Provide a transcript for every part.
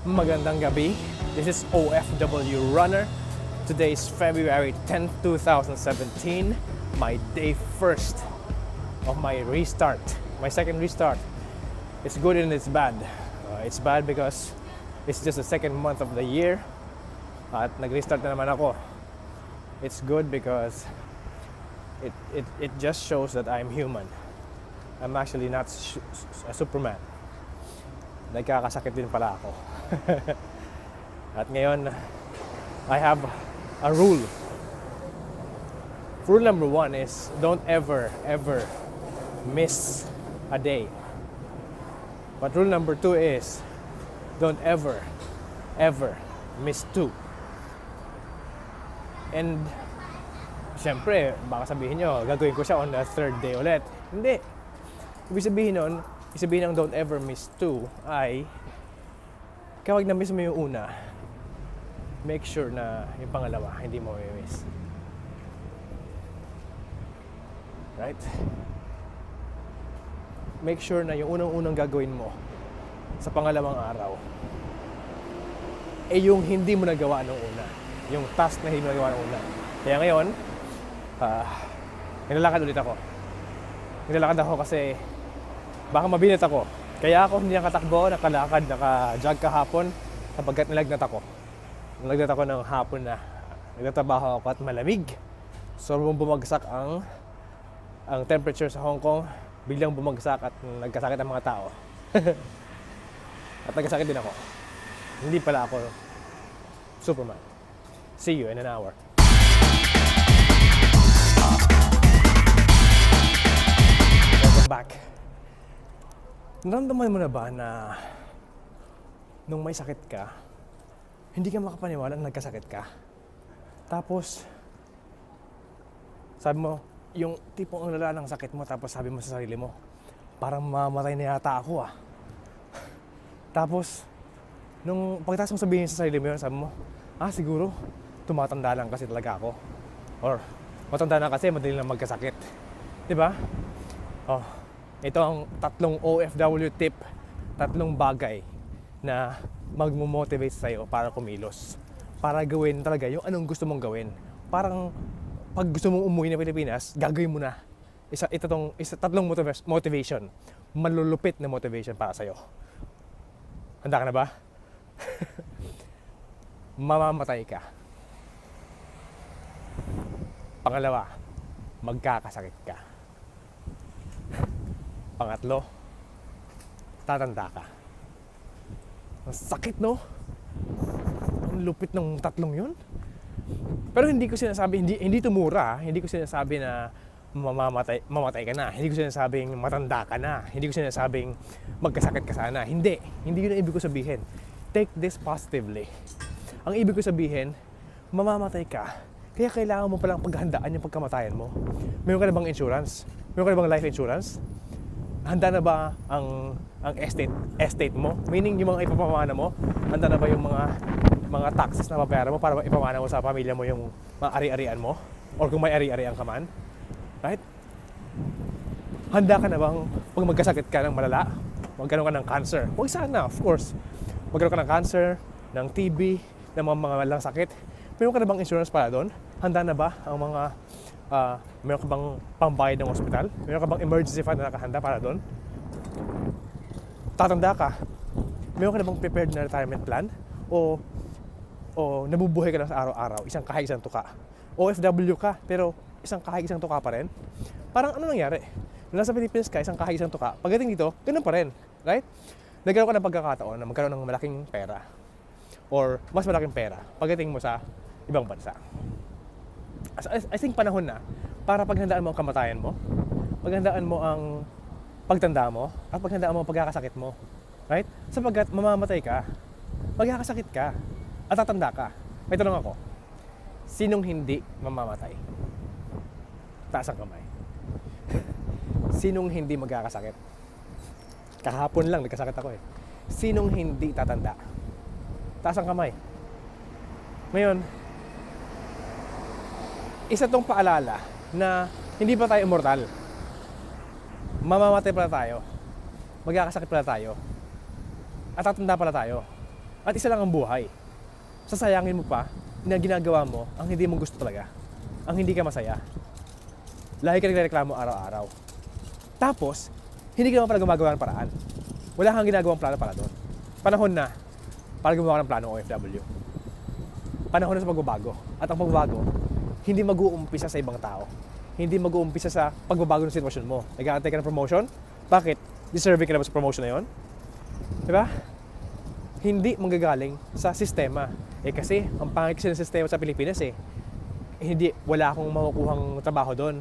Magandang gabi. This is OFW Runner. Today is February 10, 2017. My day first of my restart. My second restart. It's good and it's bad. It's bad because it's just the second month of the year. At nag-restart na naman ako. It's good because it just shows that I'm human. I'm actually not a Superman. Nagkakasakit din pala ako. At ngayon, I have a rule. Rule number 1 is don't ever miss a day. But rule number 2 is don't ever miss 2. And syempre, baka sabihin nyo, gagawin ko siya on the third day ulit. Hindi. Ibig sabihin ng don't ever miss 2 ay kapag na-miss mo yung una, make sure na yung pangalawa hindi mo may-miss. Right? Make sure na yung unang-unang gagawin mo sa pangalawang araw yung hindi mo nagawa nung una. Yung task na hindi mo nagawa nung una. Kaya ngayon, nilalakad ulit ako. Nilalakad ako kasi baka mabinat ako. Kaya ako hindi nakatakbo, nakalakad, naka-jog kahapon sapagkat nilagnat ako. Nilagnat ako ng hapon na. Nagtatrabaho ako at malamig. So bumagsak ang temperature sa Hong Kong. Biglang bumagsak at nagkasakit ang mga tao. At nagkasakit din ako. Hindi pala ako Superman. See you in an hour. Welcome back. Naramdaman mo na ba na nung may sakit ka, hindi ka makapaniwala na nagkasakit ka? Tapos, sabi mo, yung tipong ang lala ng sakit mo, tapos sabi mo sa sarili mo, parang mamamatay na yata ako . Tapos, nung pagkatapos mo sabihin sa sarili mo yun, sabi mo, siguro, tumatanda lang kasi talaga ako. Or, matanda na kasi, madali lang magkasakit. Diba? Ito ang 3 OFW tip, 3 bagay na magmo-motivate sa'yo para kumilos. Para gawin talaga yung anong gusto mong gawin. Parang pag gusto mong umuwi ng Pilipinas, gagawin mo na. Ito 3 motivation. Malulupit na motivation para sa'yo. Handa ka na ba? Mamamatay ka. Pangalawa, magkakasakit ka. Pangatlo, tatanda ka. Ang sakit, no? Ang lupit ng 3 yun. Pero hindi ko sinasabi, hindi ito mura. Hindi ko sinasabi na mamatay ka na. Hindi ko sinasabing matanda ka na. Hindi ko sinasabing magkasakit ka sana. Hindi yun ang ibig ko sabihin. Take this positively. Ang ibig ko sabihin, mamamatay ka. Kaya kailangan mo palang paghandaan yung pagkamatayan mo. Meron ka na bang insurance? Meron ka na bang life insurance? Handa na ba ang estate mo? Meaning yung mga ipapamana mo? Handa na ba yung mga taxes na babayaran mo para ipamana mo sa pamilya mo yung mga ari-arian mo? Or kung may ari-arian ka man? Right? Handa ka na bang pag magkasakit ka ng malala? Magkaroon ka ng cancer? Huwag sana, of course. Magkaroon ka ng cancer, ng TB, ng mga malang sakit. Meron ka na bang insurance para doon? Handa na ba ang mga meron ka bang pambayad ng ospital? Meron ka bang emergency fund na nakahanda para doon? Tatanda ka. Meron ka na bang prepared na retirement plan? O nabubuhay ka lang sa araw-araw, isang kahig isang tuka? OFW ka, pero isang kahig isang tuka pa rin? Parang ano nangyari? Nung nasa Pilipinas ka, isang kahig isang tuka. Pagdating dito, ganun pa rin. Right? Nagkaroon ka ng pagkakataon na magkaroon ng malaking pera. Or mas malaking pera pagdating mo sa ibang bansa. I think panahon na para paghandaan mo ang kamatayan mo, paghandaan mo ang pagtanda mo, at paghandaan mo ang pagkakasakit mo. Right? Sapagkat mamamatay ka, magkakasakit ka, at tatanda ka. May tanong ako, sinong hindi mamamatay? Taas ang kamay. Sinong hindi magkakasakit? Kahapon lang nagkasakit ako . Sinong hindi tatanda? Taas ang kamay. Ngayon, isa tong paalala na hindi pa tayo immortal. Mamamatay pala tayo. Magkakasakit pala tayo. At tatanda pala tayo. At isa lang ang buhay. Sasayangin mo pa na ginagawa mo ang hindi mo gusto talaga. Ang hindi ka masaya. Lagi ka nagreklamo araw-araw. Tapos, hindi ka naman pala gumagawa ng paraan. Wala kang ginagawang plano para doon. Panahon na para gumawa ng plano OFW. Panahon na sa pagbabago. At ang pagbabago, hindi mag-uumpisa sa ibang tao. Hindi mag-uumpisa sa pagbabago ng sitwasyon mo. Nag-aantay ka ng promotion? Bakit? Deserving ka na ba sa promotion na yon? Diba? Hindi manggagaling sa sistema. Kasi, ang pangit kasi ng sistema sa Pilipinas hindi, wala akong makukuhang trabaho doon.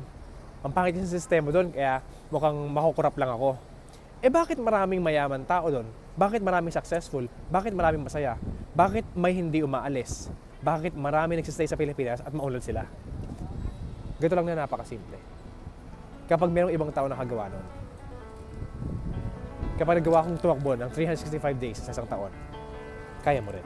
Ang pangit kasi ng sistema doon, kaya mukhang makukurap lang ako. Bakit maraming mayaman tao doon? Bakit maraming successful? Bakit maraming masaya? Bakit may hindi umaalis? Bakit marami nagsistay sa Pilipinas at maulad sila? Ganito lang na napakasimple. Kapag mayroong ibang tao nakagawa nun, kapag nagawa kong tumakbo ng 365 days sa isang taon, kaya mo rin.